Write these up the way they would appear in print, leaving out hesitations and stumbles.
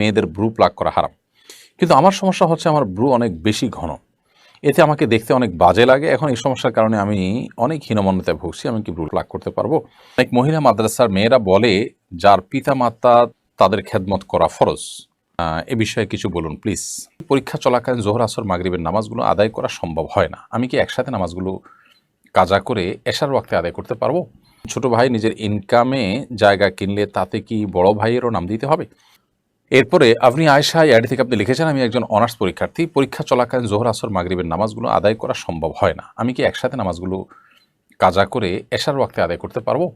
মেয়েদের Bru pluck করা হারাম, কিন্তু আমার সমস্যা হচ্ছে আমার ব্রু অনেক বেশি ঘন, এতে আমাকে দেখতে অনেক বাজে লাগে। এখন এই সমস্যার কারণে আমি অনেক হীনমন্যতায় ভুগছি, আমি কি ব্রু প্লাক করতে পারবো? অনেক মহিলা মাদ্রাসার মেয়েরা বলে যার পিতা মাতা তাদের খেদমত করা ফরজ, এ বিষয়ে কিছু বলুন প্লিজ। পরীক্ষা চলাকালীন জোহর আসর মাগরিবের নামাজগুলো আদায় করা সম্ভব হয় না, আমি কি একসাথে নামাজগুলো কাজা করে এশার ওয়াক্তে আদায় করতে পারবো? ছোট ভাই নিজের ইনকামে জায়গা কিনলে তাতে কি বড় ভাইয়েরও নাম দিতে হবে? এরপরে আপনি আয়েশা অ্যাড থেকে আপনি লিখেছেন, আমি একজন অনার্স পরীক্ষার্থী, পরীক্ষা চলাকালীন জোহর আসর মাগরিবের নামাজগুলো আদায় করা সম্ভব হয় না, আমি কি একসাথে নামাজগুলো কাজা করে এশার ওয়াক্তে আদায় করতে পারবো?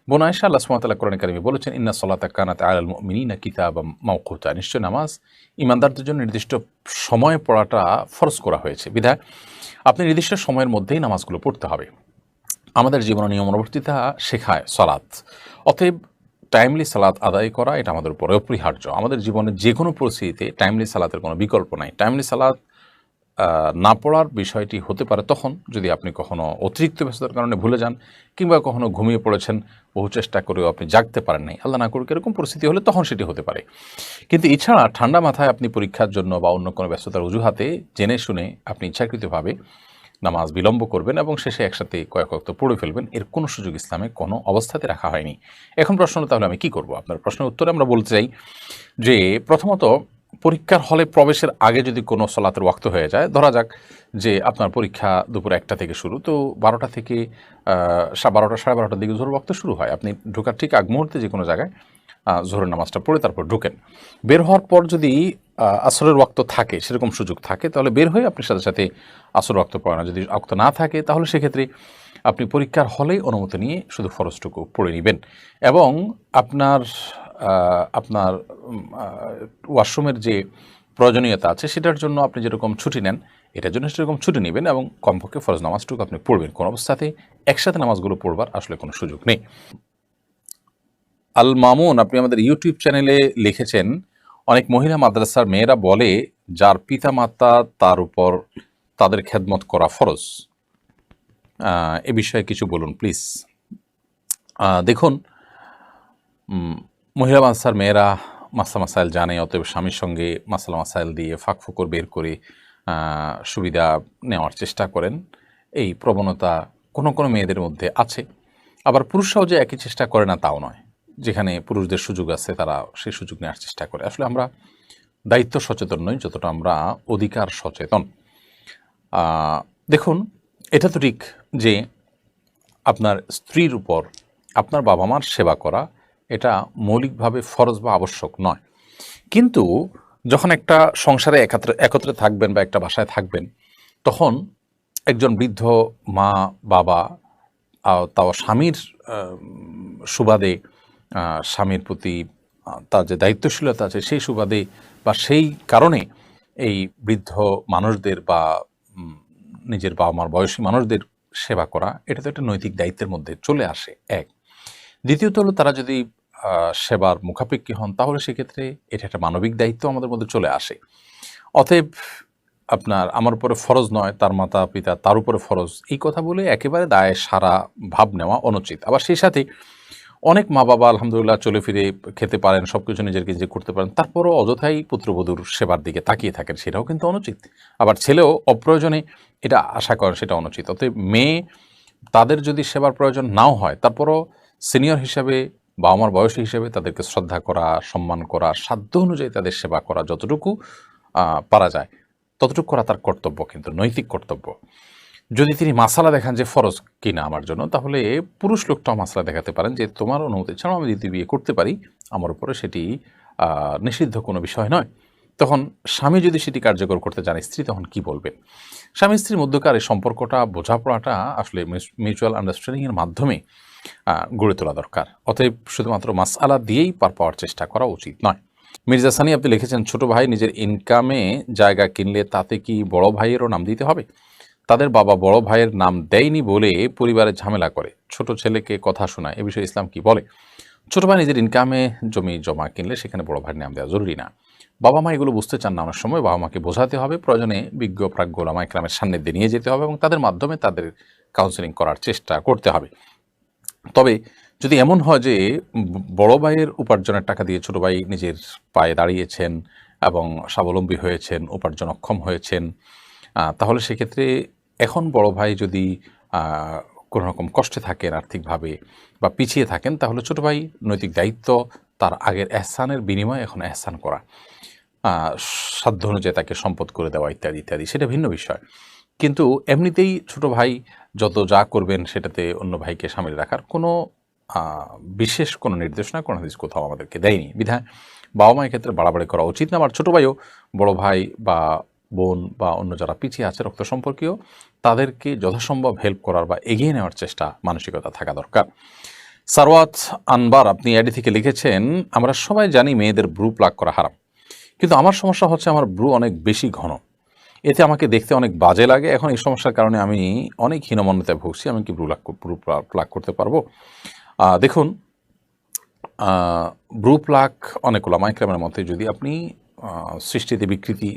বোন আয়েশা, আল্লাহ সুবহানাহু ওয়া তাআলা কোরআনে কারিমে বলেছেন, ইন্না সলাতা কানাত আলাল মুমিনিনা কিতাবাম মাওকুতা, নিশ্চয় নামাজ ইমানদারদের জন্য নির্দিষ্ট সময়ে পড়াটা ফরজ করা হয়েছে, বিধায় আপনি নির্দিষ্ট সময়ের মধ্যেই নামাজগুলো পড়তে হবে। আমাদের জীবন নিয়মানুবর্তিতা শেখায় সালাত, অতএব টাইমলি সালাত আদায় করা এটা আমাদের উপরে অপরিহার্য। আমাদের জীবনের যে কোনো পরিস্থিতিতে টাইমলি সালাতের কোনো বিকল্প নাই। টাইমলি সালাত না পড়ার বিষয়টি হতে পারে তখন যদি আপনি কখনো অতিরিক্ত ব্যস্ততার কারণে ভুলে যান, কিংবা কখনো ঘুমিয়ে পড়েছেন, বহু চেষ্টা করেও আপনি জাগতে পারেন নাই, আল্লাহ না করুক এরকম পরিস্থিতি হলে তখন সেটি হতে পারে। কিন্তু এছাড়া ঠান্ডা মাথায় আপনি পরীক্ষার জন্য বা অন্য কোনো ব্যস্ততার অজুহাতে জেনে শুনে আপনি ইচ্ছাকৃতভাবে নামাজ বিলম্ব করবেন এবং শেষে একসাথে কয়েক ওয়াক্ত পড়ে ফেলবেন, এর কোনো সুযোগ ইসলামে কোনো অবস্থাতে রাখা হয়নি। এখন প্রশ্ন হলো, তাহলে আমি কি করব? আপনার প্রশ্নের উত্তরে আমরা বলতে চাই যে প্রথমত পরীক্ষার হলে প্রবেশের আগে যদি কোনো সলাতের ওয়াক্ত হয়ে যায়, ধরা যাক যে আপনার পরীক্ষা দুপুর 1টা থেকে শুরু, তো 12টা থেকে 12টা সাড়ে 12টার দিকে জোহর ওয়াক্ত শুরু হয়, আপনি ঢোকার ঠিক আগ মুহূর্তে যে কোনো জায়গায় জোহরের নামাজটা পড়ে তারপর ঢুকেন। বের হওয়ার পর যদি আসরের ওয়াক্ত থাকে, সেরকম সুযোগ থাকে, তাহলে বের হয়ে আপনি সাথে সাথে আসর ওয়াক্ত পড়ানো, যদি ওয়াক্ত না থাকে তাহলে সেক্ষেত্রে আপনি পরীক্ষার হলেই অনুমতি নিয়ে শুধু ফরজটুকু পড়ে নেবেন এবং আপনার আপনার ওয়াশরুমের যে প্রয়োজনীয়তা আছে সেটার জন্য আপনি যেরকম ছুটি নেন, এটার জন্য সেরকম ছুটি নেবেন এবং কমপক্ষে ফরজ নামাজটুকু আপনি পড়বেন। কোনো অবস্থাতে একসাথে নামাজগুলো পড়বার আসলে কোনো সুযোগ নেই। আল মামুন, আপনি আমাদের ইউটিউব চ্যানেলে লিখেছেন, অনেক মহিলা মাদ্রাসার মেয়েরা বলে যার পিতা মাতা তার উপর তাদের খেদমত করা ফরজ, এ বিষয়ে কিছু বলুন প্লিজ। দেখুন, মহিলা মাদ্রাসার মেয়েরা মাসলা মাসাইল জানে, অতএব স্বামীর সঙ্গে মাসলা মাসাইল দিয়ে ফাঁক ফোকর বের করে সুবিধা নেওয়ার চেষ্টা করেন, এই প্রবণতা কোনো কোনো মেয়েদের মধ্যে আছে। আবার পুরুষরাও যে একই চেষ্টা করে না তাও নয়, যেখানে পুরুষদের সুযোগ আছে তারা সেই সুযোগ নেওয়ার চেষ্টা করে। আসলে আমরা দায়িত্ব সচেতন নই যতটা আমরা অধিকার সচেতন। দেখুন, এটা তো ঠিক যে আপনার স্ত্রীর উপর আপনার বাবা মার সেবা করা এটা মৌলিকভাবে ফরজ বা আবশ্যক নয়, কিন্তু যখন একটা সংসারে একত্রে থাকবেন বা একটা বাসায় থাকবেন, তখন একজন বৃদ্ধ মা বাবা তাও স্বামীর সুবাদে, স্বামীর প্রতি তার যে দায়িত্বশীলতা আছে সেই সুবাদে বা সেই কারণে এই বৃদ্ধ মানুষদের বা নিজের বাবা মার বয়সী মানুষদের সেবা করা, এটা তো একটা নৈতিক দায়িত্বের মধ্যে চলে আসে এক। দ্বিতীয়ত হলো, তারা যদি সেবার মুখাপেক্ষী হন তাহলে সেক্ষেত্রে এটা একটা মানবিক দায়িত্ব আমাদের মধ্যে চলে আসে। অতএব আপনার আমার উপরে ফরজ নয়, তার মাতা পিতা তার উপরে ফরজ, এই কথা বলে একেবারে দায়ে সারা ভাব নেওয়া অনুচিত। আবার সেই সাথে অনেক মা বাবা আলহামদুলিল্লাহ চলে ফিরে খেতে পারেন, সব কিছু নিজেকে নিজে করতে পারেন, তারপরও অযথাই পুত্রবধূর সেবার দিকে তাকিয়ে থাকেন, সেটাও কিন্তু অনুচিত। আবার ছেলেও অপ্রয়োজনে এটা আশা করেন, সেটা অনুচিত। অতএব মেয়ে তাদের যদি সেবার প্রয়োজন নাও হয়, তারপরও সিনিয়র হিসেবে বাবা মার বয়সী হিসেবে তাদেরকে শ্রদ্ধা করা, সম্মান করা, সাধ্য অনুযায়ী তাদের সেবা করা, যতটুকু পারা যায় ততটুকু করা তার কর্তব্য, কিন্তু নৈতিক কর্তব্য। যদি তিনি মাসালা দেখান যে ফরজ কিনা আমার জন্য, তাহলে পুরুষ লোকটাও মাসালা দেখাতে পারেন যে তোমার অনুমতি ছাড়াও আমি দ্বিতীয় বিয়ে করতে পারি, আমার উপরে সেটি নিষিদ্ধ কোনো বিষয় নয়। তখন স্বামী যদি সেটি কার্যকর করতে চান, স্ত্রী তখন কি বলবেন? স্বামী স্ত্রীর মধ্যকার এই সম্পর্কটা, বোঝাপড়াটা আসলে মিউচুয়াল আন্ডারস্ট্যান্ডিংয়ের মাধ্যমে গড়ে তোলা দরকার। অতএব শুধুমাত্র মাসআলা দিয়েই পার পাওয়ার চেষ্টা করা উচিত নয়। মির্জা সানি, আপনি লিখেছেন, ছোট ভাই নিজের ইনকামে জায়গা কিনলে তাতে কি বড় ভাইয়েরও নাম দিতে হবে? তাদের বাবা বড় ভাইয়ের নাম দেয়নি বলে পরিবারে ঝামেলা করে, ছোট ছেলেকে কথা শোনায়, এ বিষয়ে ইসলাম কি বলে? ছোট ভাই নিজের ইনকামে জমি জমা কিনলে সেখানে বড় ভাইয়ের নাম দেওয়া জরুরি না। বাবা মা এগুলো বুঝতে চান না, অনেক সময় বাবা মাকে বোঝাতে হবে, প্রয়োজনে বিজ্ঞ প্রাজ্ঞ ওলামা ইকরামের সান্নিধ্যে নিয়ে যেতে হবে এবং তাদের মাধ্যমে তাদের কাউন্সেলিং করার চেষ্টা করতে হবে। তবে যদি এমন হয় যে বড় ভাইয়ের উপার্জনের টাকা দিয়ে ছোট ভাই নিজের পায়ে দাঁড়িয়েছেন এবং স্বাবলম্বী হয়েছেন, উপার্জনক্ষম হয়েছেন, তাহলে সেক্ষেত্রে এখন বড় ভাই যদি কোনো রকম কষ্টে থাকেন আর্থিকভাবে বা পিছিয়ে থাকেন, তাহলে ছোট ভাই নৈতিক দায়িত্ব তার আগের এহসানের বিনিময়ে এখন এহসান করা, সাধ্য অনুযায়ী তাকে সম্পদ করে দেওয়া ইত্যাদি ইত্যাদি, সেটা ভিন্ন বিষয়। কিন্তু এমনিতেই ছোট ভাই যত যা করবেন সেটাতে অন্য ভাইকে সামিল রাখার কোনো বিশেষ কোনো নির্দেশনা কোনো হাদিস কোথাও আমাদেরকে দেয়নি। বিধায় বাবা মায়ের ক্ষেত্রে বাড়াবাড়ি করা উচিত না। আবার ছোটো ভাইও বড় ভাই বা বোন বা অন্য যারা পিছিয়ে আছে রক্ত সম্পর্কীয়, তাদেরকে যথাসম্ভব হেল্প করার বা এগিয়ে নেওয়ার চেষ্টা মানসিকতা থাকা দরকার। সারওয়াত আনবার আপনি এডি থেকে লিখেছেন, আমরা সবাই জানি মেয়েদের ব্রু প্লাক করা হারাম, কিন্তু আমার সমস্যা হচ্ছে আমার ব্রু অনেক বেশি ঘন, এতে আমাকে দেখতে অনেক বাজে লাগে। এখন এই সমস্যার কারণে আমি অনেক হীনমন্যতায় ভুগছি, আমি কি ব্রু প্লাক করতে পারবো? দেখুন, ব্রু প্লাক অনেক ওলামা ইকরামের মতে যদি আপনি সৃষ্টিতে বিকৃতি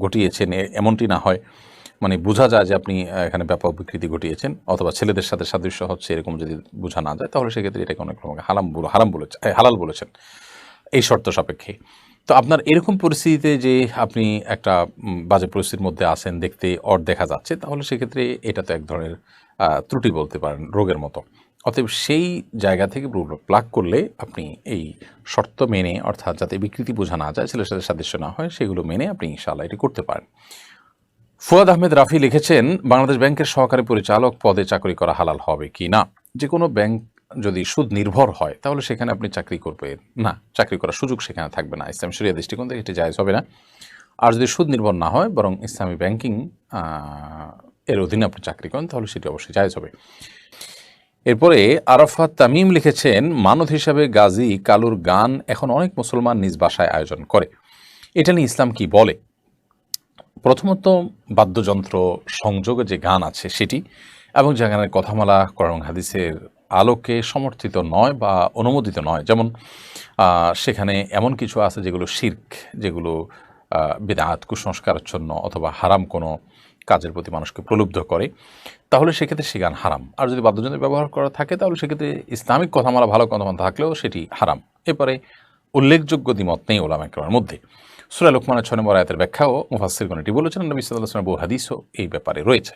ঘটিয়েছেন এমনটি না হয়, মানে বোঝা যায় যে আপনি এখানে ব্যাপক বিকৃতি ঘটিয়েছেন অথবা ছেলেদের সাথে সাদৃশ্য হচ্ছে, এরকম যদি বোঝা না যায়, তাহলে সেক্ষেত্রে এটাকে অনেক লোক হালাল বলেছেন এই শর্ত সাপেক্ষে। তো আপনার এরকম পরিস্থিতিতে যে আপনি একটা বাজে পরিস্থিতির মধ্যে আছেন, দেখতে দেখা যাচ্ছে, তাহলে সেক্ষেত্রে এটা তো এক ধরনের ত্রুটি বলতে পারেন, রোগের মতো। অতএব সেই জায়গা থেকে প্লাগ করলে আপনি এই শর্ত মেনে, অর্থাৎ যাতে বিকৃতি বোঝা না যায়, ছেলের সাথে সাদৃশ্য না হয়, সেগুলো মেনে আপনি ইনশাআল্লাহ এটি করতে পারেন। ফুয়াদ আহমেদ রাফি লিখেছেন, বাংলাদেশ ব্যাংকের সহকারী পরিচালক পদে চাকরি করা হালাল হবে কি না? যে কোনো ব্যাংক যদি সুদ নির্ভর হয়, তাহলে সেখানে আপনি চাকরি করবেন না, চাকরি করার সুযোগ সেখানে থাকবে না। ইসলাম শরিয়া দৃষ্টিকোণ থেকে এটি জায়েজ হবে না। আর যদি সুদ নির্ভর না হয়, বরং ইসলামী ব্যাংকিং এর অধীনে আপনি চাকরি করেন, তাহলে সেটি অবশ্যই জায়েজ হবে। এরপরে আরাফাত তামিম লিখেছেন, মানত হিসাবে গাজী কালুর গান এখন অনেক মুসলমান নিজ বাসায় আয়োজন করে, এটা নিয়ে ইসলাম কি বলে? প্রথমত, বাদ্যযন্ত্র সংযোগে যে গান আছে সেটি, এবং যে গানের কথামালা কোরআন হাদিসের আলোকে সমর্থিত নয় বা অনুমোদিত নয়, যেমন সেখানে এমন কিছু আছে যেগুলো শিরক, যেগুলো বিদআত, কুসংস্কারাচ্ছন্ন অথবা হারাম কোনো কাজের প্রতি মানুষকে প্রলুব্ধ করে, তাহলে সেক্ষেত্রে সে গান হারাম। আর যদি বাদ্যযন্ত্র ব্যবহার করা থাকে, তাহলে সেক্ষেত্রে ইসলামিক কথামালা, ভালো কথামালা থাকলেও সেটি হারাম। এরপরে উল্লেখযোগ্য দ্বিমত নেই ওলামা ইকরামের মধ্যে। সূরা লুকমানের 6 নম্বর আয়াতের ব্যাখ্যাও মুফাসসিরগণ এটি বলেছেন, নবী সাল্লাল্লাহু আলাইহি ওয়াসাল্লাম বহু হাদিসও এই ব্যাপারে রয়েছে।